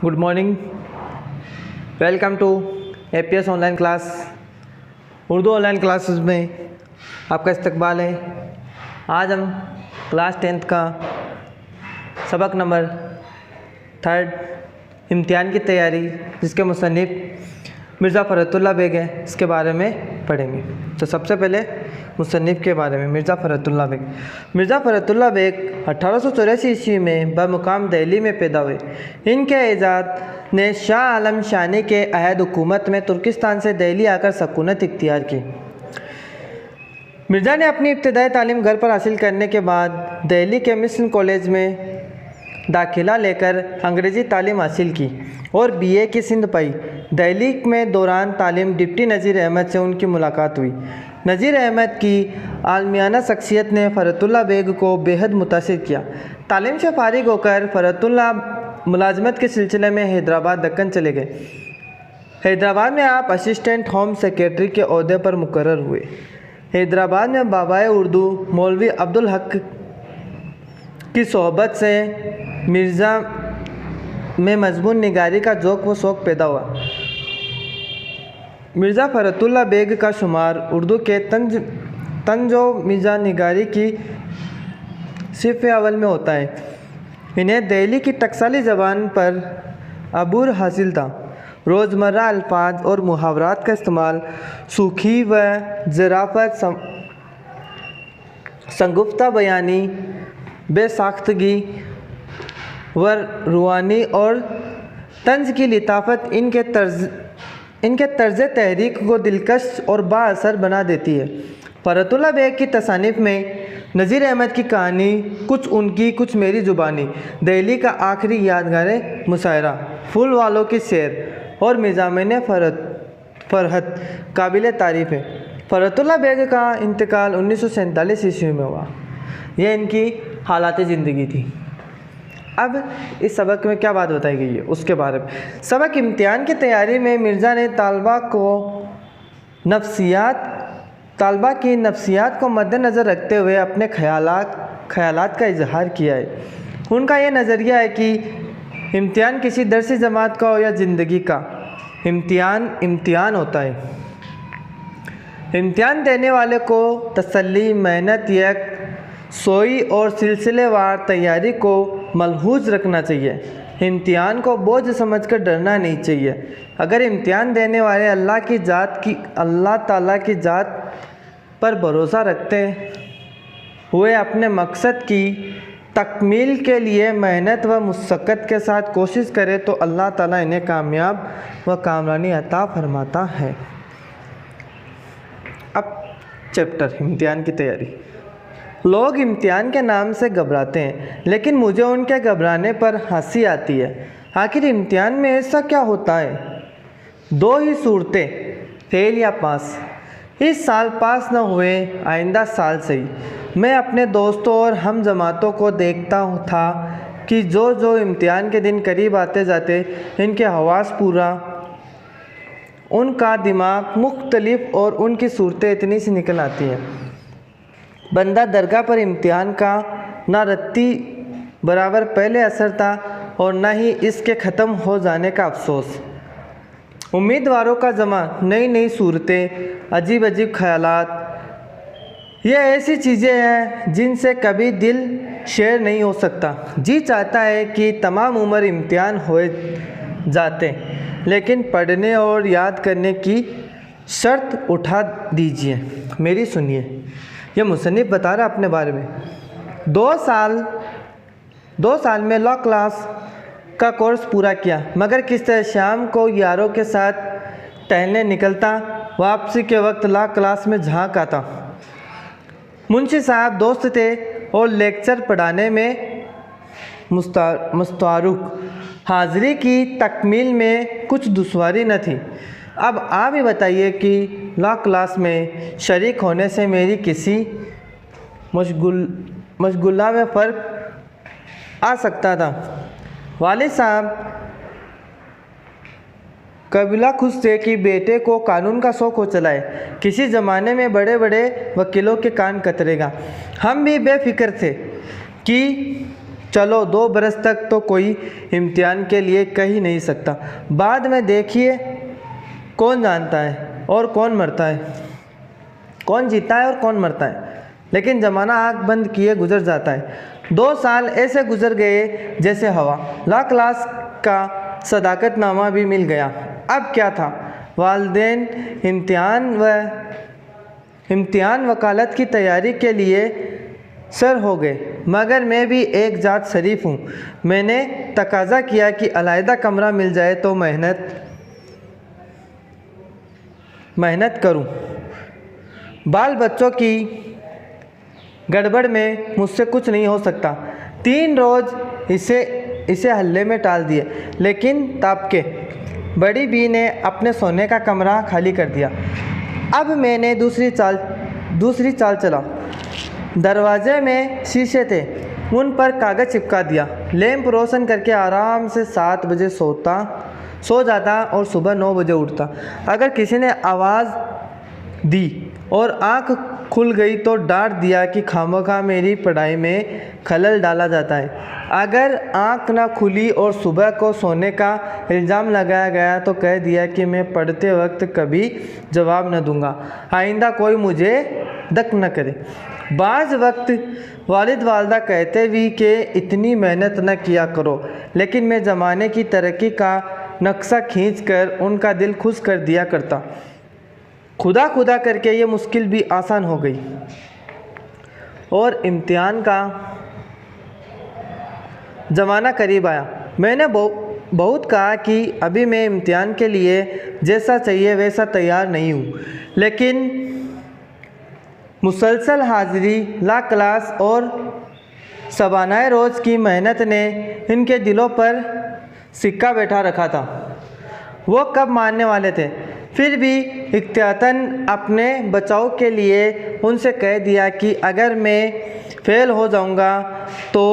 Good morning. Welcome to APS online class. Urdu online classes में आपका इस्तकबाल है। आज हम क्लास 10th का सबक नंबर 3 इम्तिहान की तैयारी, जिसके मुसन्निफ़ मिर्ज़ा फ़रहतुल्लाह बेग है, इसके बारे में पढ़ेंगे। तो सबसे पहले मुसन्निफ़ के बारे में। मिर्ज़ा फ़रहतुल्लाह बेग 1884 ईस्वी में बमुकाम दिल्ली में पैदा हुए। इनके इजाद ने शाह आलम शानी के अहद हुकूमत में तुर्किस्तान से दिल्ली आकर सकूनत इख्तियार की। मिर्ज़ा ने अपनी इब्तदाई तालीम घर पर हासिल करने के बाद दिल्ली के मिशन कॉलेज में दाखिला लेकर अंग्रेज़ी तालीम हासिल की और बीए की सिंध पाई। दिल्ली में दौरान तालीम डिप्टी नज़ीर अहमद से उनकी मुलाकात हुई। नज़ीर अहमद की आलमियाना शख्सियत ने फ़रहतुल्लाह बेग को बेहद मुतासिर किया। तालीम से फारिग होकर फ़रहतुल्लाह मुलाजमत के सिलसिले में हैदराबाद दक्कन चले गए। हैदराबाद में आप असिस्टेंट होम सेक्रेटरी के ओहदे पर मुकर्रर हुए। हैदराबाद में बाबाए उर्दू मौलवी अब्दुल हक की सोहबत से मिर्ज़ा में मजमून निगारी का ज़ौक़ व शौक़ पैदा हुआ। मिर्ज़ा फ़रहतुल्लाह बेग का शुमार उर्दू के तंज व मिज़ा निगारी की सिफ़ अव्वल में होता है। इन्हें दिल्ली की टकसाली ज़बान पर अबूर हासिल था। रोज़मर्रा अल्फाज और मुहावरात का इस्तेमाल सूखी व ज़राफ़त, संगुफ्ता बयानी, बेसाख्तगी व रूहानी और तंज की लिताफ़त इनके तर्ज़ तहरीक को दिलकश और बाअसर बना देती है। फ़रहतुल्लाह बेग की तसानीफ़ में नज़ीर अहमद की कहानी, कुछ उनकी कुछ मेरी ज़ुबानी, दिल्ली का आखिरी यादगार मुशायरा, फूल वालों की शेर और मिज़ामिन फ़रहत काबिल तारीफ़ है। फ़रहतुल्लाह बेग का इंतकाल 1947 ईस्वी में हुआ। यह इनकी हालात ज़िंदगी थी। अब इस सबक में क्या बात बताई गई है उसके बारे में। सबक इम्तिहान की तैयारी में मिर्ज़ा ने तालबा की नफ्सियात को मद्देनज़र रखते हुए अपने ख़यालात का इजहार किया है। उनका यह नज़रिया है कि इम्तिहान किसी दरसी जमात का हो या ज़िंदगी का, इम्तिहान होता है। इम्तिहान देने वाले को तसल्ली, मेहनत, सोई और सिलसिलेवार तैयारी को मलहूज़ रखना चाहिए। इम्तिहान को बोझ समझकर डरना नहीं चाहिए। अगर इम्तिहान देने वाले अल्लाह ताला की ज़ात पर भरोसा रखते हुए अपने मकसद की तकमील के लिए मेहनत व मुशक्क़त के साथ कोशिश करें तो अल्लाह ताला इन्हें कामयाब व कामरानी अता फरमाता है। अब चैप्टर इम्तिहान की तैयारी। लोग इम्तिहान के नाम से घबराते हैं, लेकिन मुझे उनके घबराने पर हंसी आती है। आखिर इम्तिहान में ऐसा क्या होता है? दो ही सूरतें, फेल या पास। इस साल पास न हुए, आइंदा साल सही। मैं अपने दोस्तों और हम जमातों को देखता था कि जो इम्तिहान के दिन करीब आते जाते इनके हवास पूरा, उनका दिमाग मुख्तलिफ और उनकी सूरतें इतनी सी निकल आती हैं। बंदा दरगाह पर इम्तिहान का ना रत्ती बराबर पहले असर था और न ही इसके ख़त्म हो जाने का अफसोस। उम्मीदवारों का जमा, नई नई सूरतें, अजीब अजीब ख़यालात, ये ऐसी चीज़ें हैं जिनसे कभी दिल शेर नहीं हो सकता। जी चाहता है कि तमाम उम्र इम्तिहान होए जाते, लेकिन पढ़ने और याद करने की शर्त उठा दीजिए। मेरी सुनिए। यह मुसन्निफ़ बता रहा अपने बारे में। 2 साल में लॉ क्लास का कोर्स पूरा किया, मगर किस तरह शाम को यारों के साथ टहलने निकलता, वापसी के वक्त लॉ क्लास में झांक आता। मुंशी साहब दोस्त थे और लेक्चर पढ़ाने में मुस्तरुक। हाज़िरी की तकमील में कुछ दुश्वारी न थी। अब आप ही बताइए कि लॉ क्लास में शरीक होने से मेरी किसी मशगुला में फ़र्क आ सकता था। वालिद साहब कबीला खुश थे कि बेटे को कानून का शौक़ हो चला है। किसी ज़माने में बड़े बड़े वकीलों के कान कतरेगा। हम भी बेफिक्र थे कि चलो 2 बरस तक तो कोई इम्तिहान के लिए कह ही नहीं सकता, बाद में देखिए कौन जानता है और कौन मरता है, कौन जीता है और कौन मरता है। लेकिन ज़माना आँख बंद किए गुजर जाता है। 2 साल ऐसे गुजर गए जैसे हवा। ला क्लास का सदाकतनामा भी मिल गया। अब क्या था, वालिदैन इम्तिहान वकालत की तैयारी के लिए सर हो गए। मगर मैं भी एक जात शरीफ हूँ। मैंने तकाजा किया कि अलहदा कमरा मिल जाए तो मेहनत करूँ। बाल बच्चों की गड़बड़ में मुझसे कुछ नहीं हो सकता। 3 रोज़ इसे हल्ले में टाल दिए, लेकिन ताबके बड़ी बी ने अपने सोने का कमरा खाली कर दिया। अब मैंने दूसरी चाल चला। दरवाजे में शीशे थे, उन पर कागज़ चिपका दिया। लैंप रोशन करके आराम से 7 बजे सो जाता और सुबह 9 बजे उठता। अगर किसी ने आवाज़ दी और आँख खुल गई तो डांट दिया कि खामखा मेरी पढ़ाई में खलल डाला जाता है। अगर आँख ना खुली और सुबह को सोने का इल्ज़ाम लगाया गया तो कह दिया कि मैं पढ़ते वक्त कभी जवाब न दूंगा, आइंदा कोई मुझे दक न करे। बाज़ वक्त वालिद वालदा कहते भी कि इतनी मेहनत न किया करो, लेकिन मैं ज़माने की तरक्की का नक्शा खींचकर उनका दिल खुश कर दिया करता। खुदा करके ये मुश्किल भी आसान हो गई और इम्तिहान का ज़माना करीब आया। मैंने बहुत कहा कि अभी मैं इम्तिहान के लिए जैसा चाहिए वैसा तैयार नहीं हूँ, लेकिन मुसलसल हाज़िरी, ला क्लास और शबानाए रोज़ की मेहनत ने इनके दिलों पर सिक्का बैठा रखा था। वो कब मानने वाले थे। फिर भी इख्तियातन अपने बचाव के लिए उनसे कह दिया कि अगर मैं फेल हो जाऊंगा तो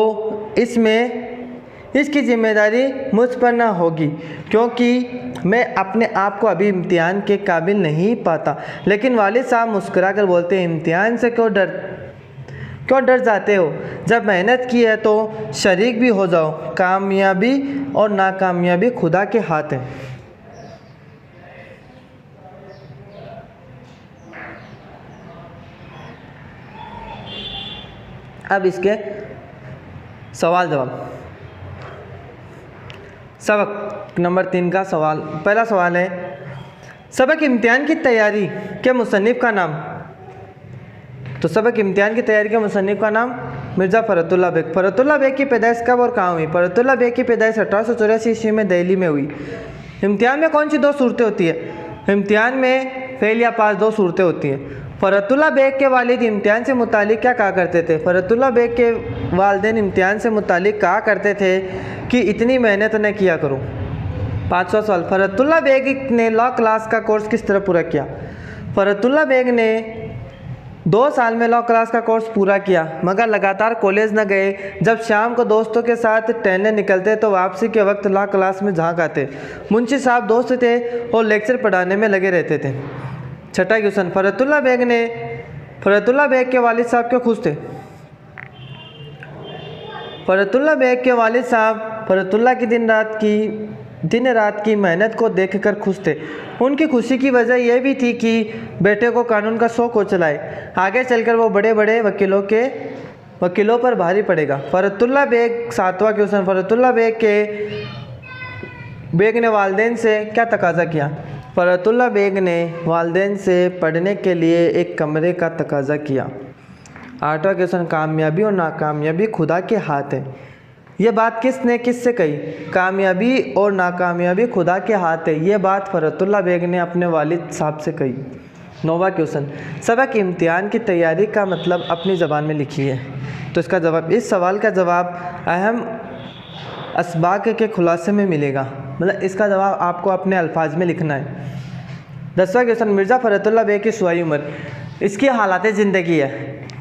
इसकी ज़िम्मेदारी मुझ पर ना होगी, क्योंकि मैं अपने आप को अभी इम्तिहान के काबिल नहीं पाता। लेकिन वालिद साहब मुस्कुरा कर बोलते हैं, इम्तिहान से क्यों डर जाते हो, जब मेहनत की है तो शरीक भी हो जाओ। कामयाबी और नाकामयाबी खुदा के हाथ है। अब इसके सवाल जवाब। सबक नंबर 3 का सवाल, पहला सवाल है, सबक इम्तिहान की तैयारी के मुसन्निफ़ का नाम। तो सबक इम्तिहान की तैयारी के मुसन्निफ़ का नाम मिर्ज़ा फ़रतुल्लाह बेग। फ़रतुल्लाह बेग की पैदाइश कब और कहाँ हुई? फ़रतुल्लाह बेग की पैदाइश 1884 ईस्वी में दिल्ली में हुई। इम्तिहान में कौन सी 2 सूरतें होती है? इम्तिहान में फेल या पास 2 सूरतें होती हैं। फ़रतुल्लाह बेग के वालिद इम्तिहान से मुतालिक क्या कहा करते थे? फ़रतुल्लाह बेग के वालिदैन इम्तिहान से मुतालिक कहा करते थे कि इतनी मेहनत न किया करो। 5वां सवाल, फ़रतुल्लाह बेग ने लॉ क्लास का कोर्स किस तरह पूरा किया? फ़रतुल्लाह बेग ने 2 साल में लॉ क्लास का कोर्स पूरा किया, मगर लगातार कॉलेज न गए। जब शाम को दोस्तों के साथ टहलने निकलते तो वापसी के वक्त लॉ क्लास में झांक आते। मुंशी साहब दोस्त थे और लेक्चर पढ़ाने में लगे रहते थे। 6ठा क्वेश्चन, फ़रतुल्लाह बेग के वालिद साहब क्यों खुश थे? फ़रतुल्लाह बेग के वालिद साहब फ़रतुल्लाह की दिन रात की मेहनत को देखकर खुश थे। उनकी खुशी की वजह यह भी थी कि बेटे को कानून का शौक हो चलाए। आगे चलकर वो बड़े बड़े वकीलों पर भारी पड़ेगा। फ़रतुल्लाह बेग 7वां क्वेश्चन, फ़रतुल्लाह बेग ने वालिदैन से क्या तकाजा किया? फ़रतुल्लाह बेग ने वालिदैन से पढ़ने के लिए एक कमरे का तकाजा किया। 8वां क्वेश्चन, कामयाबी और नाकामयाबी खुदा के हाथ है। ये बात किससे कही? कामयाबी और नाकामयाबी खुदा के हाथ है। ये बात फ़रतुल्लाह बेग ने अपने वालिद साहब से कही। 9वां क्वेश्चन, सबक इम्तिहान की तैयारी का मतलब अपनी ज़बान में लिखिए। तो इसका जवाब, इस सवाल का जवाब अहम असबाक के खुलासे में मिलेगा। मतलब इसका जवाब आपको अपने अल्फाज में लिखना है। 10वां क्वेश्चन, मिर्ज़ा फ़रतुल्लाह बेग की शुआई उम्र, इसकी हालात ज़िंदगी है।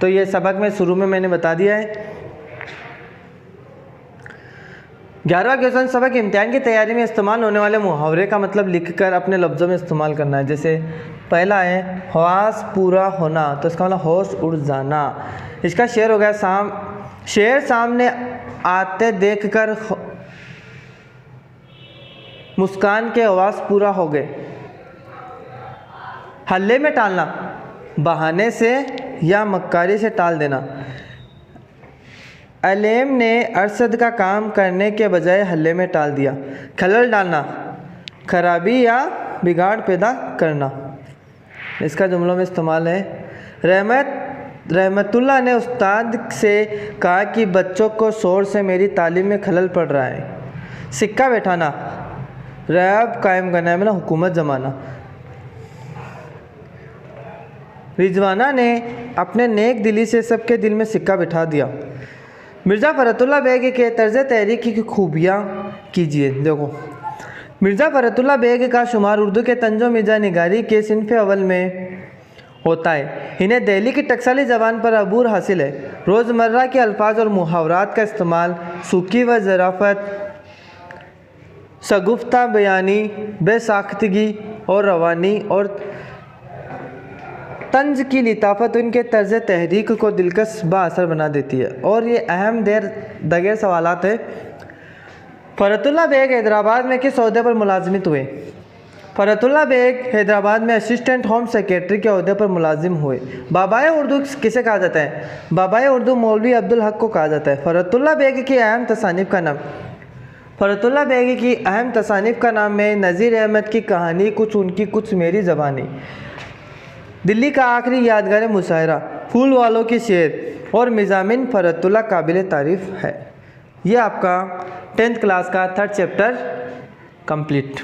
तो ये सबक में शुरू में मैंने बता दिया है। 11वां क्वेश्चन, सबक इम्तिहान की तैयारी में इस्तेमाल होने वाले मुहावरे का मतलब लिखकर अपने लफ्ज़ों में इस्तेमाल करना है। जैसे पहला है हवास पूरा होना, तो इसका मतलब होश उड़ जाना। इसका शेर हो गया, शेर सामने आते देखकर मुस्कान के आवाज़ पूरा हो गए। हल्ले में टालना, बहाने से या मक्कारी से टाल देना। अलेम ने अरशद का काम करने के बजाय हल्ले में टाल दिया। खलल डालना, खराबी या बिगाड़ पैदा करना। इसका जुमलों में इस्तेमाल है। रहमतुल्लाह ने उस्ताद से कहा कि बच्चों को शोर से मेरी तालीम में खलल पड़ रहा है। सिक्का बैठाना, रैब कायम करना मतलब हुकूमत जमाना। रिजवाना ने अपने नेक दिली से सबके दिल में सिक्का बिठा दिया। मिर्ज़ा फ़रतुल्लाह बेग के तर्ज़ तहरीक की खूबियाँ कीजिए। देखो, मिर्ज़ा फ़रतुल्लाह बेग का शुमार उर्दू के तंजो मिर्ज़ा निगारी के सिनफ़ अव्वल में होता है। इन्हें दिल्ली की टकसाली ज़बान पर अबूर हासिल है। रोज़मर्रा के अल्फाज और मुहावरात का इस्तेमाल सूखी व ज़राफ़त, शगुफ्ता बयानी, बेसाख्तगी और रवानी और तंज की लिताफ़त उनके तर्ज़ तहरीक को दिलकश बाअसर बना देती है। और ये अहम दगेर सवालात है। फ़रतुल्लाह बेग हैदराबाद में किस ओहदे पर मुलाजिमत हुए? फ़रतुल्लाह बेग हैदराबाद में असिस्टेंट होम सेक्रेटरी के ओहदे पर मुलाजिम हुए। बाबाए उर्दू किसे कहा जाता है? बाबाए उर्दू मौलवी अब्दुल हक को कहा जाता है। फ़रतुल्लाह बेग की अहम तसानीफ़ का नाम, फ़रतुल्लाह बेग की अहम तसानीफ़ का नाम है नज़ीर अहमद की कहानी, कुछ उनकी कुछ मेरी ज़बानी, दिल्ली का आखिरी यादगार मुशायरा, फूल वालों की शेर और मिज़ामिन फ़रतुल्लाह काबिल तारीफ़ है। ये आपका 10th क्लास का 3rd चैप्टर कंप्लीट।